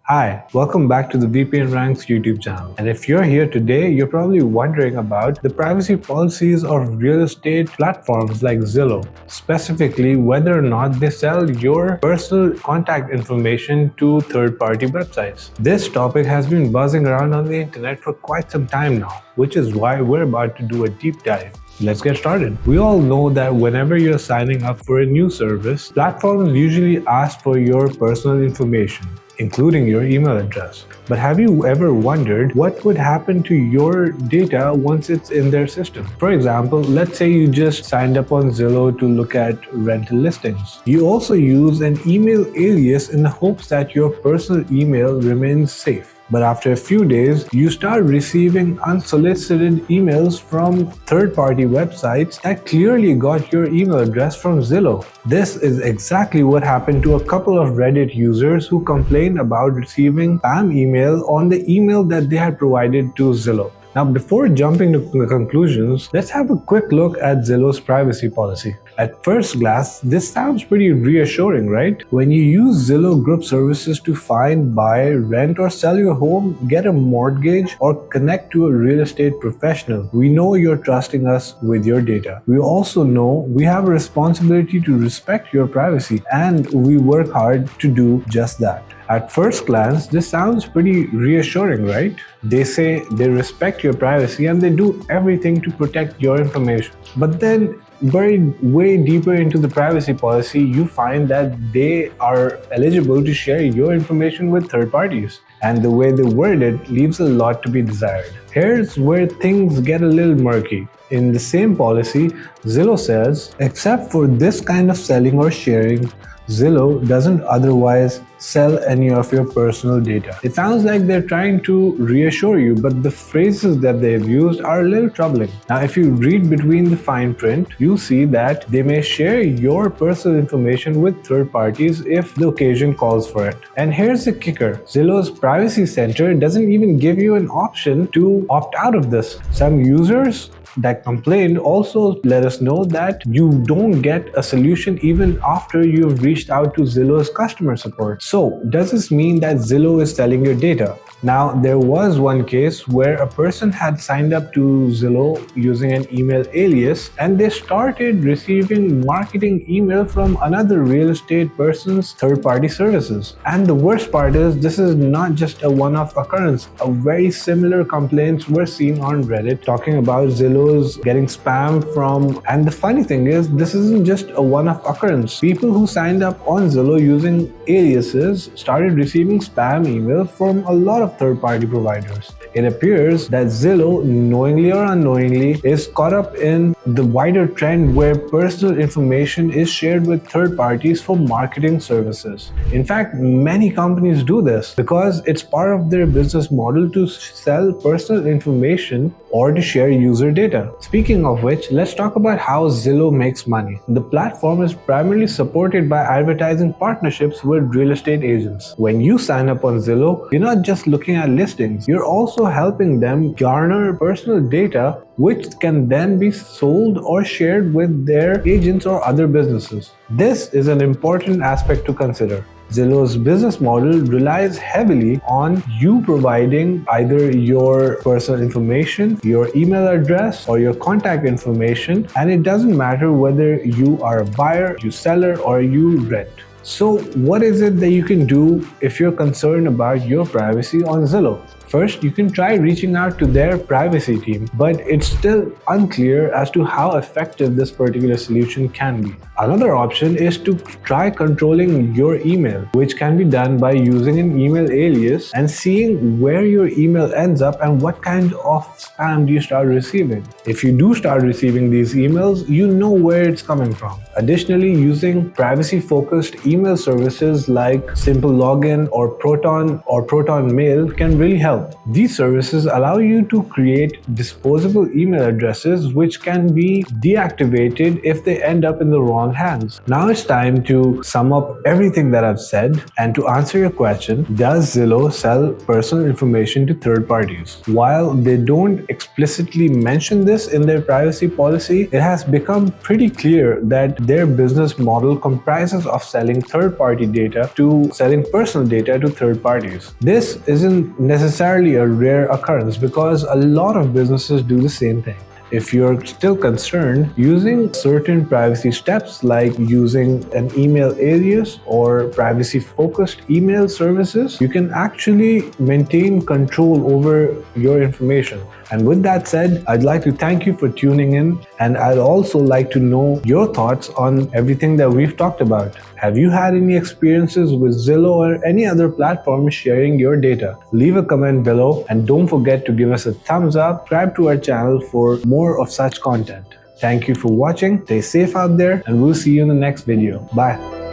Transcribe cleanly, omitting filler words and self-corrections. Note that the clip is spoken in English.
Hi, welcome back to the VPN Ranks YouTube channel. And if you're here today, you're probably wondering about the privacy policies of real estate platforms like Zillow, specifically whether or not they sell your personal contact information to third-party websites. This topic has been buzzing around on the internet for quite some time now, which is why we're about to do a deep dive. Let's get started. We all know that whenever you're signing up for a new service, platforms usually ask for your personal information, including your email address. But have you ever wondered what would happen to your data once it's in their system? For example, let's say you just signed up on Zillow to look at rental listings. You also use an email alias in the hopes that your personal email remains safe. But after a few days, you start receiving unsolicited emails from third-party websites that clearly got your email address from Zillow. This is exactly what happened to a couple of Reddit users who complained about receiving spam email on the email that they had provided to Zillow. Now, before jumping to the conclusions, let's have a quick look at Zillow's privacy policy. At first glance, this sounds pretty reassuring, right? When you use Zillow group services to find, buy, rent, or sell your home, get a mortgage, or connect to a real estate professional, we know you're trusting us with your data. We also know we have a responsibility to respect your privacy, and we work hard to do just that. At first glance, this sounds pretty reassuring, right? They say they respect your privacy and they do everything to protect your information. But then, buried way deeper into the privacy policy, you find that they are eligible to share your information with third parties. And the way they word it leaves a lot to be desired. Here's where things get a little murky. In the same policy, Zillow says, except for this kind of selling or sharing, Zillow doesn't otherwise sell any of your personal data. It sounds like they're trying to reassure you, but the phrases that they've used are a little troubling. Now, if you read between the fine print, you'll see that they may share your personal information with third parties if the occasion calls for it. And here's the kicker. Zillow's Privacy Center doesn't even give you an option to opt out of this. Some users that complained also let us know that you don't get a solution even after you've reached out to Zillow's customer support. So, does this mean that Zillow is selling your data? Now, there was one case where a person had signed up to Zillow using an email alias and they started receiving marketing email from another real estate person's third-party services. And the worst part is, this is not just a one-off occurrence. A very similar complaints were seen on Reddit talking about Zillow's getting spam from, and the funny thing is, this isn't just a one-off occurrence. People who signed up on Zillow using aliases started receiving spam email from a lot of third-party providers. It appears that Zillow, knowingly or unknowingly, is caught up in the wider trend where personal information is shared with third parties for marketing services. In fact, many companies do this because it's part of their business model to sell personal information or to share user data. Speaking of which, let's talk about how Zillow makes money. The platform is primarily supported by advertising partnerships with real estate agents. When you sign up on Zillow, you're not just looking at listings, you're also helping them garner personal data which can then be sold or shared with their agents or other businesses. This is an important aspect to consider. Zillow's business model relies heavily on you providing either your personal information, your email address, or your contact information, and it doesn't matter whether you are a buyer, you seller, or you rent. So what is it that you can do if you're concerned about your privacy on Zillow? First, you can try reaching out to their privacy team, but it's still unclear as to how effective this particular solution can be. Another option is to try controlling your email, which can be done by using an email alias and seeing where your email ends up and what kind of spam do you start receiving. If you do start receiving these emails, you know where it's coming from. Additionally, using privacy-focused email services like Simple Login or Proton Mail can really help. Now, these services allow you to create disposable email addresses which can be deactivated if they end up in the wrong hands. Now it's time to sum up everything that I've said and to answer your question, does Zillow sell personal information to third parties? While they don't explicitly mention this in their privacy policy, it has become pretty clear that their business model comprises of selling third-party data to selling personal data to third parties. This isn't necessarily a rare occurrence because a lot of businesses do the same thing. If you're still concerned, using certain privacy steps like using an email alias or privacy-focused email services, you can actually maintain control over your information. And with that said, I'd like to thank you for tuning in, and I'd also like to know your thoughts on everything that we've talked about. Have you had any experiences with Zillow or any other platform sharing your data? Leave a comment below and don't forget to give us a thumbs up, subscribe to our channel for more of such content. Thank you for watching, stay safe out there, and we'll see you in the next video. Bye.